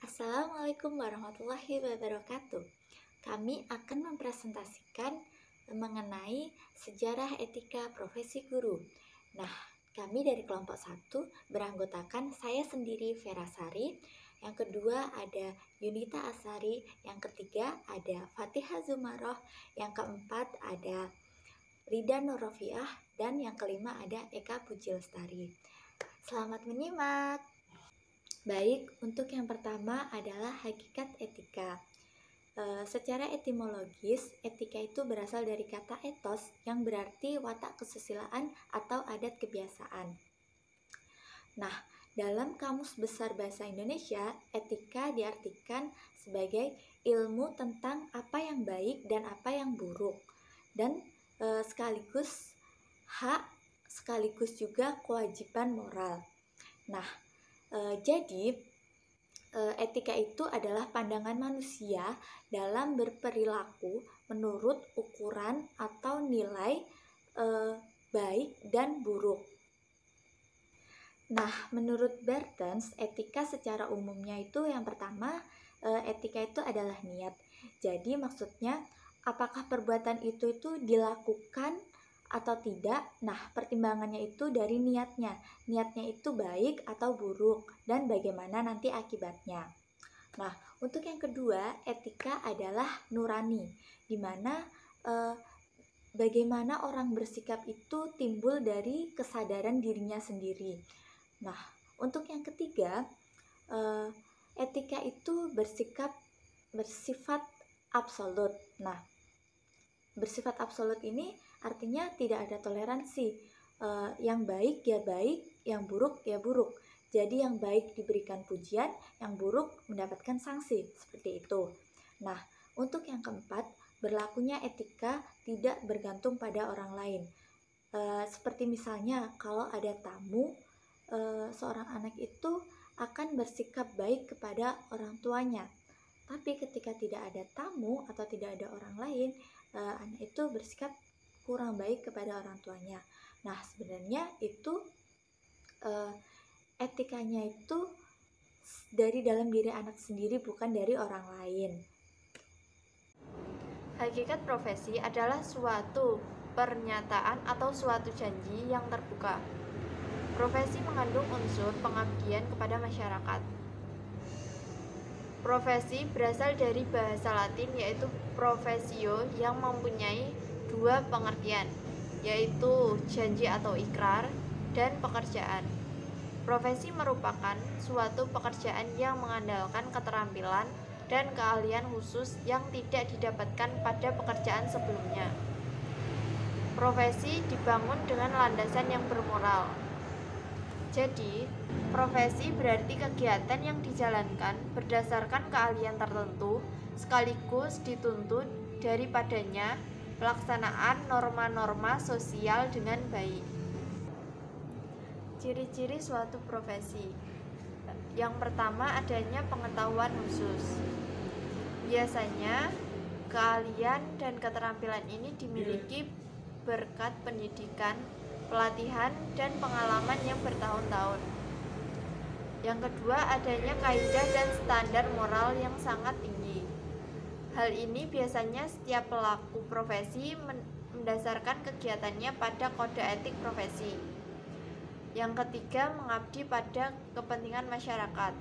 Assalamualaikum warahmatullahi wabarakatuh. Kami akan mempresentasikan mengenai sejarah etika profesi guru. Nah, kami dari kelompok 1 beranggotakan saya sendiri Vera Sari, yang kedua ada Yunita Asari, yang ketiga ada Fatihah Zumaroh, yang keempat ada Rida Nurrofiah, dan yang kelima ada Eka Puji Lestari. Selamat menyimak. Baik, untuk yang pertama adalah hakikat etika. Secara etimologis, etika itu berasal dari kata etos yang berarti watak kesusilaan atau adat kebiasaan. Nah, dalam Kamus Besar Bahasa Indonesia, etika diartikan sebagai ilmu tentang apa yang baik dan apa yang buruk, dan sekaligus hak, sekaligus juga kewajiban moral. Nah, jadi etika itu adalah pandangan manusia dalam berperilaku menurut ukuran atau nilai baik dan buruk. Nah, menurut Bertens, etika secara umumnya itu yang pertama, etika itu adalah niat. Jadi maksudnya apakah perbuatan itu dilakukan atau tidak. Nah, pertimbangannya itu dari niatnya. Niatnya itu baik atau buruk dan bagaimana nanti akibatnya. Nah, untuk yang kedua, etika adalah nurani, di mana bagaimana orang bersikap itu timbul dari kesadaran dirinya sendiri. Nah, untuk yang ketiga, etika itu bersifat absolut. Nah, bersifat absolut ini artinya tidak ada toleransi. Yang baik ya baik, yang buruk ya buruk. Jadi yang baik diberikan pujian, yang buruk mendapatkan sanksi, seperti itu. Nah, untuk yang keempat, berlakunya etika tidak bergantung pada orang lain. Seperti misalnya kalau ada tamu, seorang anak itu akan bersikap baik kepada orang tuanya. Tapi ketika tidak ada tamu atau tidak ada orang lain, anak itu bersikap kurang baik kepada orang tuanya. Nah, sebenarnya itu etikanya itu dari dalam diri anak sendiri, bukan dari orang lain. Hakikat profesi adalah suatu pernyataan atau suatu janji yang terbuka. Profesi mengandung unsur pengabdian kepada masyarakat. Profesi berasal dari bahasa Latin yaitu professio yang mempunyai dua pengertian, yaitu janji atau ikrar dan pekerjaan. Profesi merupakan suatu pekerjaan yang mengandalkan keterampilan dan keahlian khusus yang tidak didapatkan pada pekerjaan sebelumnya. Profesi dibangun dengan landasan yang bermoral. Jadi, profesi berarti kegiatan yang dijalankan berdasarkan keahlian tertentu, sekaligus dituntut daripadanya pelaksanaan norma-norma sosial dengan baik. Ciri-ciri suatu profesi. Yang pertama, adanya pengetahuan khusus. Biasanya, keahlian dan keterampilan ini dimiliki berkat pendidikan, pelatihan, dan pengalaman yang bertahun-tahun. Yang kedua, adanya kaidah dan standar moral yang sangat tinggi. Hal ini biasanya setiap pelaku profesi mendasarkan kegiatannya pada kode etik profesi. Yang ketiga, mengabdi pada kepentingan masyarakat.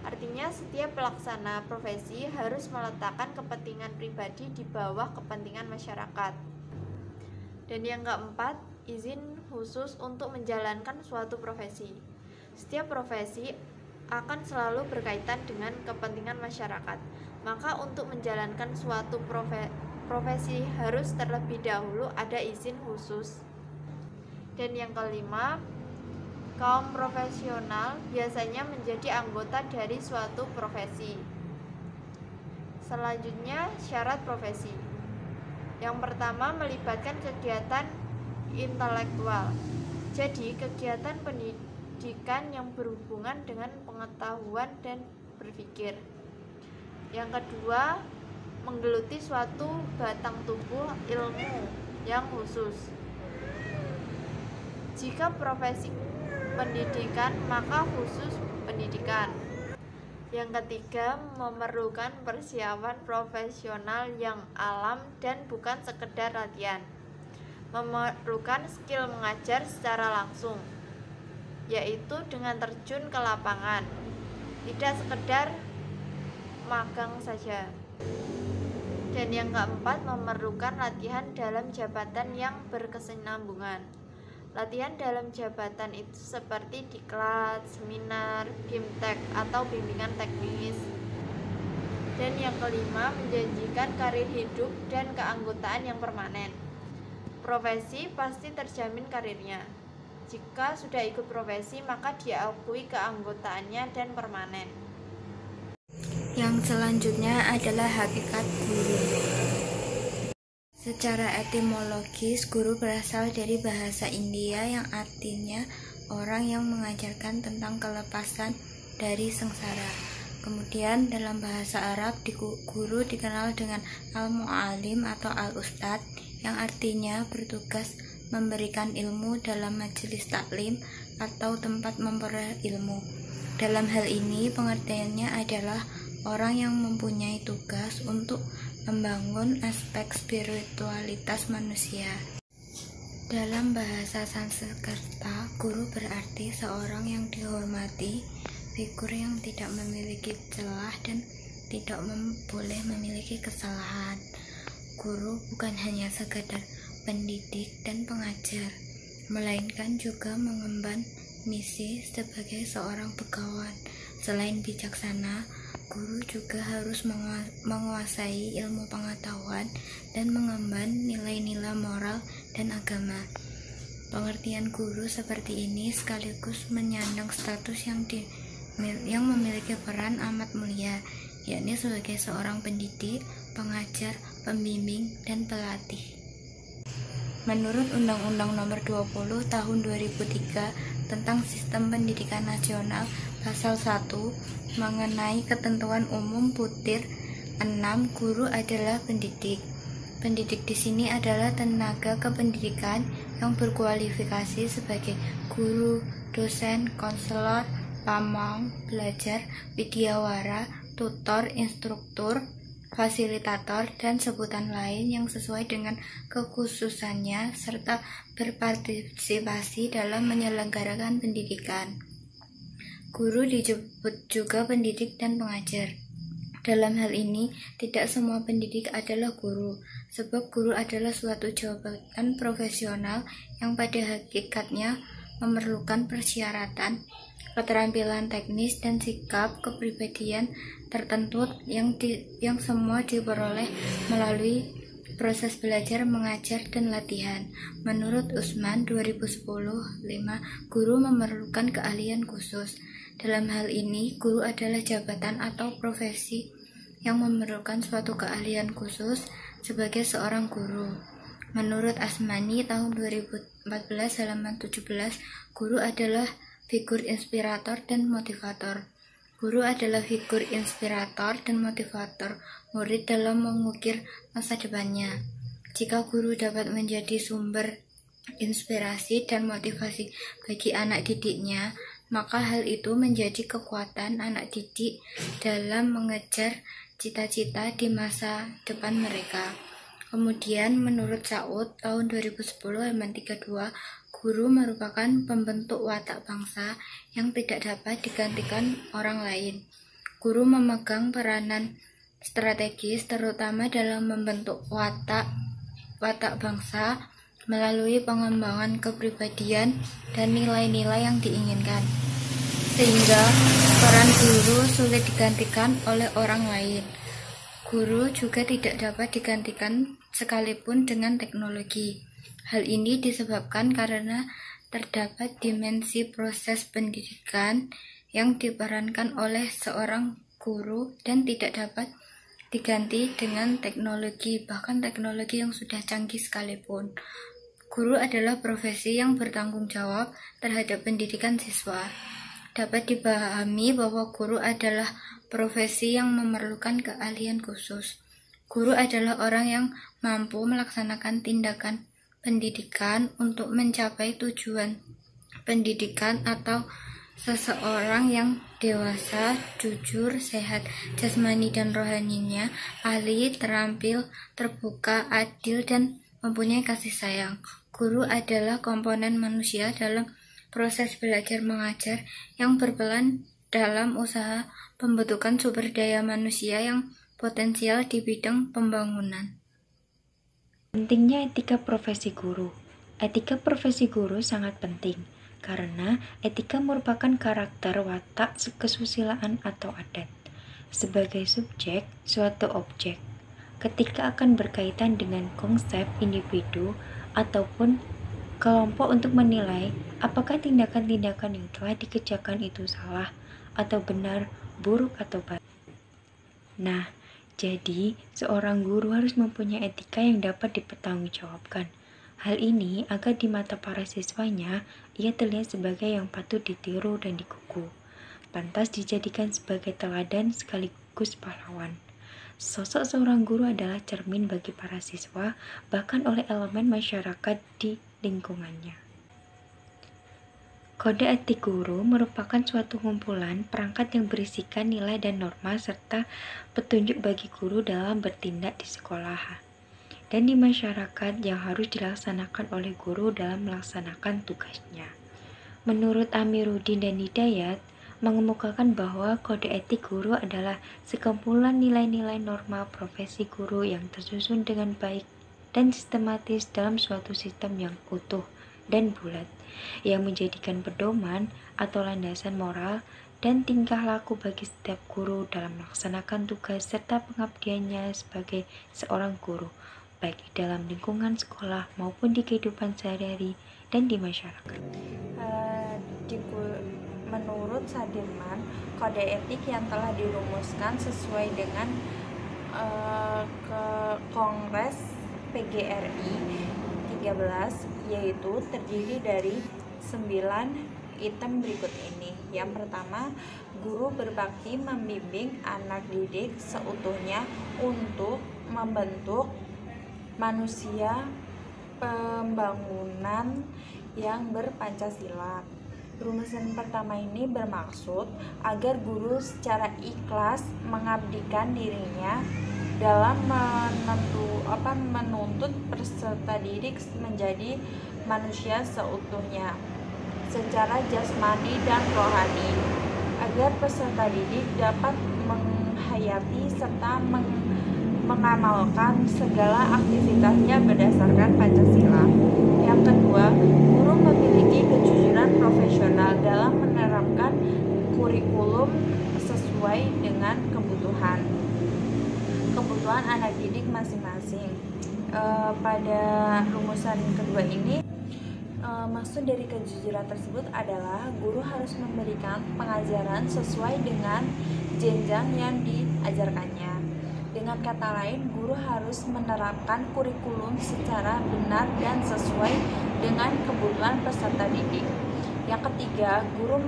Artinya setiap pelaksana profesi harus meletakkan kepentingan pribadi di bawah kepentingan masyarakat. Dan yang keempat, izin khusus untuk menjalankan suatu profesi. Setiap profesi akan selalu berkaitan dengan kepentingan masyarakat. Maka untuk menjalankan suatu profesi harus terlebih dahulu ada izin khusus. Dan yang kelima, kaum profesional biasanya menjadi anggota dari suatu profesi. Selanjutnya, syarat profesi. Yang pertama, melibatkan kegiatan intelektual. Jadi, kegiatan pendidikan yang berhubungan dengan pengetahuan dan berpikir. Yang kedua, menggeluti suatu batang tubuh ilmu yang khusus. Jika profesi pendidikan, maka khusus pendidikan. Yang ketiga, memerlukan persiapan profesional yang alam dan bukan sekedar latihan. Memerlukan skill mengajar secara langsung, yaitu dengan terjun ke lapangan, tidak sekedar magang saja. Dan yang keempat, memerlukan latihan dalam jabatan yang berkesinambungan. Latihan dalam jabatan itu seperti diklat, seminar, bimtek, atau bimbingan teknis. Dan yang kelima, menjanjikan karir hidup dan keanggotaan yang permanen. Profesi pasti terjamin karirnya. Jika sudah ikut profesi, maka diakui keanggotaannya dan permanen. Yang selanjutnya adalah hakikat guru. Secara etimologis, guru berasal dari bahasa India yang artinya orang yang mengajarkan tentang kelepasan dari sengsara. Kemudian dalam bahasa Arab, guru dikenal dengan al-mu'alim atau al-ustad, yang artinya bertugas memberikan ilmu dalam majelis taklim atau tempat memperoleh ilmu. Dalam hal ini, pengertiannya adalah orang yang mempunyai tugas untuk membangun aspek spiritualitas manusia. Dalam bahasa Sanskerta, guru berarti seorang yang dihormati, figur yang tidak memiliki celah dan tidak boleh memiliki kesalahan. Guru bukan hanya sekadar pendidik dan pengajar, melainkan juga mengemban misi sebagai seorang begawan. Selain bijaksana, guru juga harus menguasai ilmu pengetahuan dan mengemban nilai-nilai moral dan agama. Pengertian guru seperti ini sekaligus menyandang status yang memiliki peran amat mulia, yakni sebagai seorang pendidik, pengajar, pembimbing, dan pelatih. Menurut Undang-Undang Nomor 20 Tahun 2003 tentang Sistem Pendidikan Nasional, Pasal 1 mengenai ketentuan umum butir 6, guru adalah pendidik. Pendidik di sini adalah tenaga kependidikan yang berkualifikasi sebagai guru, dosen, konselor, pamong, belajar, widyawara, tutor, instruktur, fasilitator, dan sebutan lain yang sesuai dengan kekhususannya serta berpartisipasi dalam menyelenggarakan pendidikan. Guru disebut juga pendidik dan pengajar. Dalam hal ini, tidak semua pendidik adalah guru, sebab guru adalah suatu jabatan profesional yang pada hakikatnya memerlukan persyaratan, keterampilan teknis, dan sikap kepribadian tertentu yang semua diperoleh melalui proses belajar, mengajar, dan latihan. Menurut Usman 2010-5, guru memerlukan keahlian khusus. Dalam hal ini, guru adalah jabatan atau profesi yang memerlukan suatu keahlian khusus sebagai seorang guru. Menurut Asmani tahun 2014 halaman 17, guru adalah figur inspirator dan motivator. Guru adalah figur inspirator dan motivator murid dalam mengukir masa depannya. Jika guru dapat menjadi sumber inspirasi dan motivasi bagi anak didiknya, maka hal itu menjadi kekuatan anak didik dalam mengejar cita-cita di masa depan mereka. Kemudian menurut Saud tahun 2010 halaman 32, guru merupakan pembentuk watak bangsa yang tidak dapat digantikan orang lain. Guru memegang peranan strategis terutama dalam membentuk watak bangsa melalui pengembangan kepribadian dan nilai-nilai yang diinginkan, sehingga peran guru sulit digantikan oleh orang lain. Guru juga tidak dapat digantikan sekalipun dengan teknologi. Hal ini disebabkan karena terdapat dimensi proses pendidikan yang diperankan oleh seorang guru dan tidak dapat diganti dengan teknologi, bahkan teknologi yang sudah canggih sekalipun. Guru adalah profesi yang bertanggung jawab terhadap pendidikan siswa. Dapat dipahami bahwa guru adalah profesi yang memerlukan keahlian khusus. Guru adalah orang yang mampu melaksanakan tindakan pendidikan untuk mencapai tujuan pendidikan atau seseorang yang dewasa, jujur, sehat jasmani dan rohaninya, ahli, terampil, terbuka, adil, dan mempunyai kasih sayang. Guru adalah komponen manusia dalam proses belajar mengajar yang berperan dalam usaha pembentukan sumber daya manusia yang potensial di bidang pembangunan. Pentingnya etika profesi guru. Etika profesi guru sangat penting karena etika merupakan karakter, watak, kesusilaan atau adat. Sebagai subjek, suatu objek, ketika akan berkaitan dengan konsep individu ataupun kelompok untuk menilai apakah tindakan-tindakan yang telah dikerjakan itu salah atau benar, buruk atau baik. Nah, jadi seorang guru harus mempunyai etika yang dapat dipertanggungjawabkan. Hal ini agar di mata para siswanya, ia terlihat sebagai yang patut ditiru dan digugu. Pantas dijadikan sebagai teladan sekaligus pahlawan. Sosok seorang guru adalah cermin bagi para siswa, bahkan oleh elemen masyarakat di lingkungannya. Kode etik guru merupakan suatu kumpulan perangkat yang berisikan nilai dan norma serta petunjuk bagi guru dalam bertindak di sekolah dan di masyarakat yang harus dilaksanakan oleh guru dalam melaksanakan tugasnya. Menurut Amiruddin dan Hidayat, mengemukakan bahwa kode etik guru adalah sekumpulan nilai-nilai norma profesi guru yang tersusun dengan baik dan sistematis dalam suatu sistem yang utuh dan bulat, yang menjadikan pedoman atau landasan moral dan tingkah laku bagi setiap guru dalam melaksanakan tugas serta pengabdiannya sebagai seorang guru, baik di dalam lingkungan sekolah maupun di kehidupan sehari-hari dan di masyarakat. Menurut Sadirman, kode etik yang telah dirumuskan sesuai dengan Kongres PGRI 13, yaitu terdiri dari 9 item berikut ini. Yang pertama, guru berbakti membimbing anak didik seutuhnya untuk membentuk manusia pembangunan yang berpancasila. Rumusan pertama ini bermaksud agar guru secara ikhlas mengabdikan dirinya dalam menuntut peserta didik menjadi manusia seutuhnya secara jasmani dan rohani, agar peserta didik dapat menghayati serta mengamalkan segala aktivitasnya berdasarkan Pancasila. Yang kedua, guru memiliki kejujuran profesional dalam menerapkan kurikulum sesuai dengan kebutuhan anak didik masing-masing. Pada rumusan kedua ini, maksud dari kejujuran tersebut adalah guru harus memberikan pengajaran sesuai dengan jenjang yang diajarkannya. Dengan kata lain, guru harus menerapkan kurikulum secara benar dan sesuai dengan kebutuhan peserta didik. Yang ketiga, guru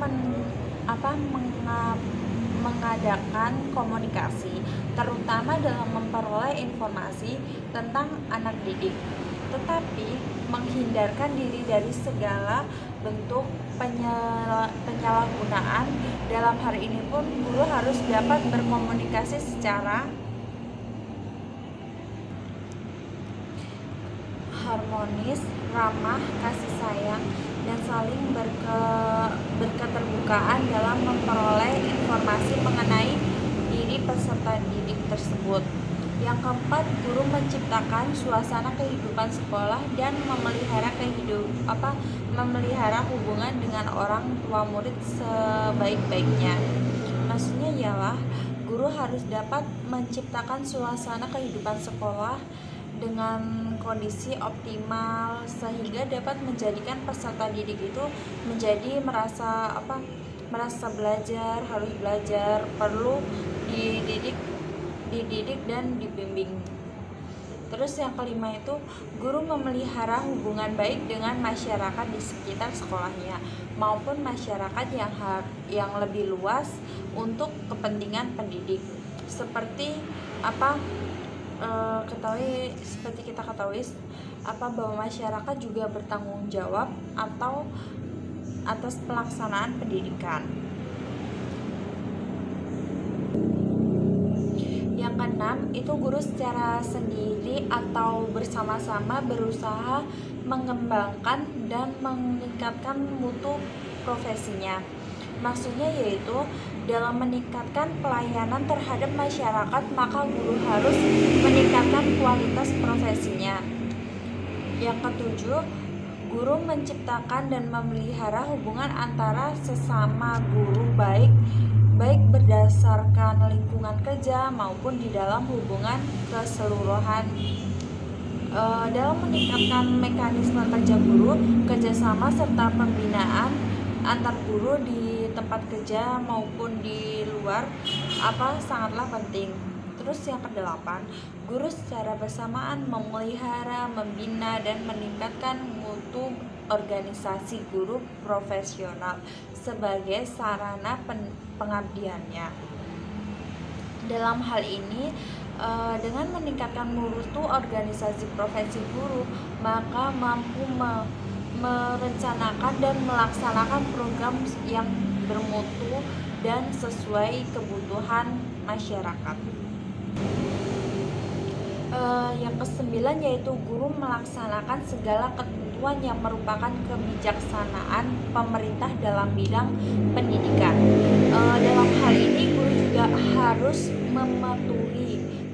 mengadakan komunikasi, terutama dalam memperoleh informasi tentang anak didik, tetapi menghindarkan diri dari segala bentuk penyalahgunaan. Dalam hal ini pun guru harus dapat berkomunikasi secara harmonis, ramah, kasih sayang, dan saling berketerbukaan dalam memperoleh informasi mengenai diri peserta didik tersebut. Yang keempat, guru menciptakan suasana kehidupan sekolah dan memelihara hubungan dengan orang tua murid sebaik-baiknya. Maksudnya ialah guru harus dapat menciptakan suasana kehidupan sekolah dengan kondisi optimal sehingga dapat menjadikan peserta didik itu menjadi merasa belajar, harus belajar, perlu dididik dan dibimbing. Terus yang kelima itu, guru memelihara hubungan baik dengan masyarakat di sekitar sekolahnya maupun masyarakat yang lebih luas untuk kepentingan pendidik. Seperti kita ketahui bahwa masyarakat juga bertanggung jawab atau atas pelaksanaan pendidikan. Yang keenam, itu guru secara sendiri atau bersama-sama berusaha mengembangkan dan meningkatkan mutu profesinya. Maksudnya yaitu dalam meningkatkan pelayanan terhadap masyarakat, maka guru harus meningkatkan kualitas profesinya. Yang ketujuh, guru menciptakan dan memelihara hubungan antara sesama guru baik berdasarkan lingkungan kerja maupun di dalam hubungan keseluruhan. Dalam meningkatkan mekanisme kerja guru, kerjasama serta pembinaan antar guru di tempat kerja maupun di luar sangatlah penting. Terus yang kedelapan, guru secara bersamaan memelihara, membina dan meningkatkan mutu organisasi guru profesional sebagai sarana pengabdiannya. Dalam hal ini, dengan meningkatkan mutu organisasi profesi guru, maka mampu merencanakan dan melaksanakan program yang bermutu dan sesuai kebutuhan masyarakat. Yang kesembilan yaitu guru melaksanakan segala ketentuan yang merupakan kebijaksanaan pemerintah dalam bidang pendidikan. Dalam hal ini guru juga harus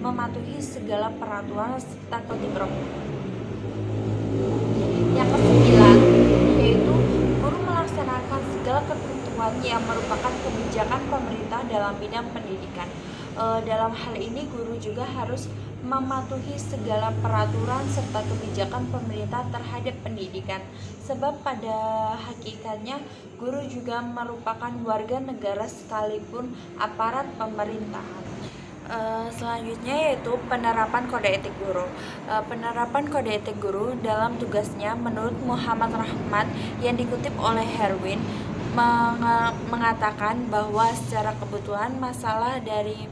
mematuhi segala peraturan serta ketentuan. Yang kesembilan yaitu guru melaksanakan segala ketentuan yang merupakan kebijakan pemerintah dalam bidang pendidikan. Dalam hal ini guru juga harus mematuhi segala peraturan serta kebijakan pemerintah terhadap pendidikan, sebab pada hakikatnya guru juga merupakan warga negara sekalipun aparat pemerintahan. Selanjutnya yaitu penerapan kode etik guru. Penerapan kode etik guru dalam tugasnya menurut Muhammad Rahmat yang dikutip oleh Herwin mengatakan bahwa secara kebutuhan masalah dari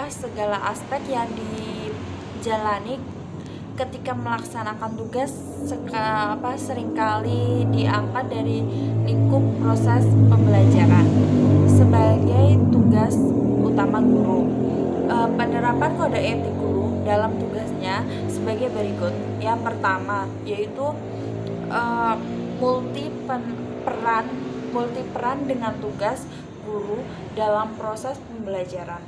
segala aspek yang dijalani ketika melaksanakan tugas seringkali diangkat dari lingkup proses pembelajaran sebagai tugas utama guru. Penerapan kode etik guru dalam tugasnya sebagai berikut. Yang pertama yaitu multi peran dengan tugas guru dalam proses pembelajaran.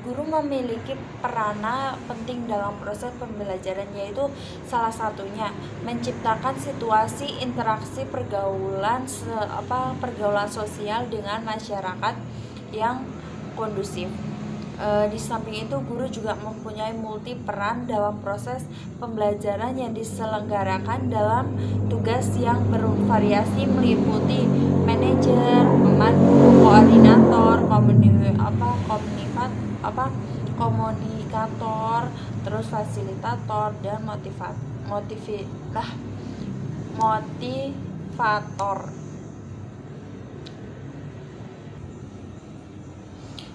Guru memiliki peranan penting dalam proses pembelajaran, yaitu salah satunya menciptakan situasi interaksi pergaulan sosial dengan masyarakat yang kondusif. Di samping itu guru juga mempunyai multi peran dalam proses pembelajaran yang diselenggarakan dalam tugas yang bervariasi meliputi manajer, pemandu, koordinator, komunikator, terus fasilitator dan motivator.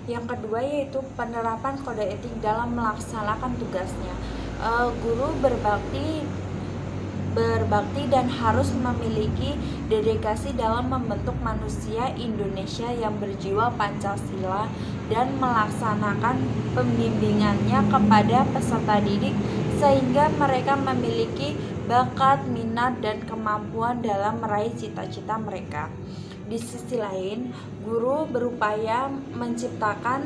Yang kedua yaitu penerapan kode etik dalam melaksanakan tugasnya. Guru berbakti dan harus memiliki dedikasi dalam membentuk manusia Indonesia yang berjiwa Pancasila dan melaksanakan pembimbingannya kepada peserta didik sehingga mereka memiliki bakat, minat, dan kemampuan dalam meraih cita-cita mereka. Di sisi lain, guru berupaya menciptakan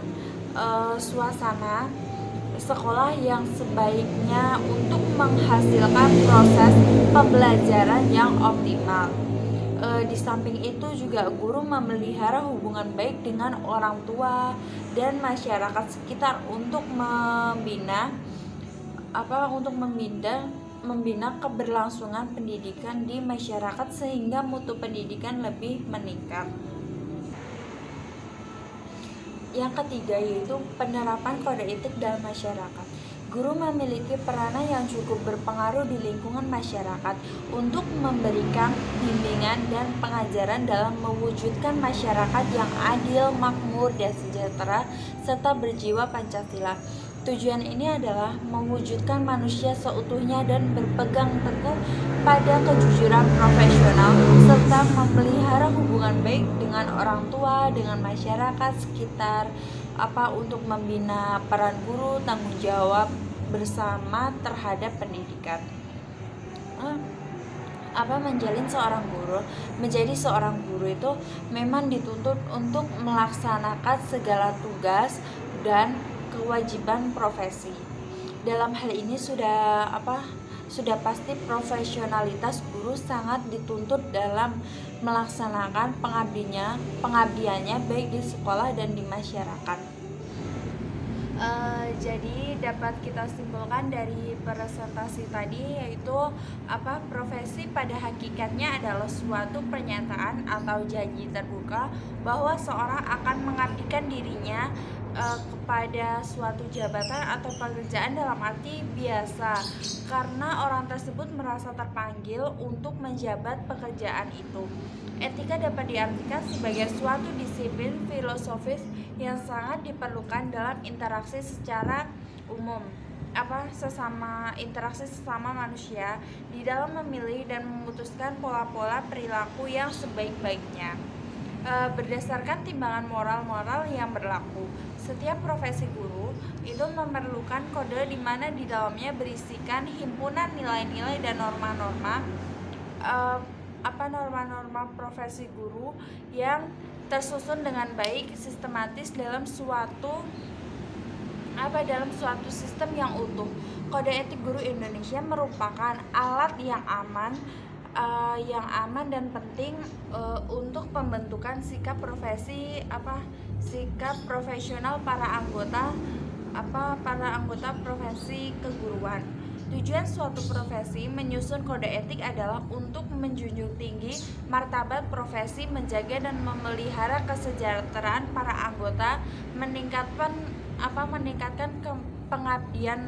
suasana sekolah yang sebaiknya untuk menghasilkan proses pembelajaran yang optimal. Di samping itu juga guru memelihara hubungan baik dengan orang tua dan masyarakat sekitar untuk membina keberlangsungan pendidikan di masyarakat sehingga mutu pendidikan lebih meningkat. Yang ketiga yaitu penerapan kode etik dalam masyarakat. Guru memiliki peranan yang cukup berpengaruh di lingkungan masyarakat untuk memberikan bimbingan dan pengajaran dalam mewujudkan masyarakat yang adil, makmur, dan sejahtera serta berjiwa Pancasila. Tujuan ini adalah mewujudkan manusia seutuhnya dan berpegang teguh pada kejujuran profesional serta memelihara hubungan baik dengan orang tua, dengan masyarakat sekitar, untuk membina peran guru, tanggung jawab bersama terhadap pendidikan. Menjadi seorang guru itu memang dituntut untuk melaksanakan segala tugas dan kewajiban profesi. Dalam hal ini sudah pasti profesionalitas guru sangat dituntut dalam melaksanakan pengabdiannya baik di sekolah dan di masyarakat. Jadi dapat kita simpulkan dari presentasi tadi yaitu profesi pada hakikatnya adalah suatu pernyataan atau janji terbuka bahwa seorang akan mengabdikan dirinya kepada suatu jabatan atau pekerjaan dalam arti biasa karena orang tersebut merasa terpanggil untuk menjabat pekerjaan itu. Etika dapat diartikan sebagai suatu disiplin filosofis yang sangat diperlukan dalam interaksi secara umum interaksi sesama manusia di dalam memilih dan memutuskan pola-pola perilaku yang sebaik-baiknya berdasarkan timbangan moral-moral yang berlaku. Setiap profesi guru itu memerlukan kode di mana di dalamnya berisikan himpunan nilai-nilai dan norma-norma norma-norma profesi guru yang tersusun dengan baik sistematis dalam suatu sistem yang utuh. Kode etik guru Indonesia merupakan alat yang aman dan penting untuk pembentukan sikap profesional para anggota profesi keguruan. Tujuan suatu profesi menyusun kode etik adalah untuk menjunjung tinggi martabat profesi, menjaga dan memelihara kesejahteraan para anggota, meningkatkan pengabdian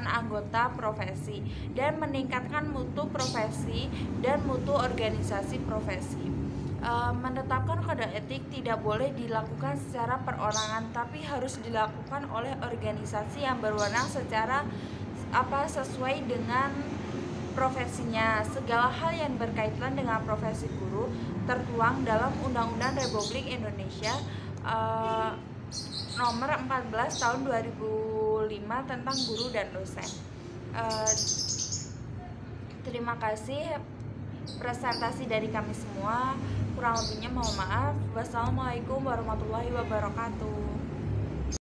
anggota profesi, dan meningkatkan mutu profesi dan mutu organisasi profesi. Menetapkan kode etik tidak boleh dilakukan secara perorangan, tapi harus dilakukan oleh organisasi yang berwenang secara sesuai dengan profesinya. Segala hal yang berkaitan dengan profesi guru tertuang dalam Undang-Undang Republik Indonesia nomor 14 tahun 2005 tentang guru dan dosen. Terima kasih presentasi dari kami semua. Kurang lebihnya mohon maaf. Wassalamualaikum warahmatullahi wabarakatuh.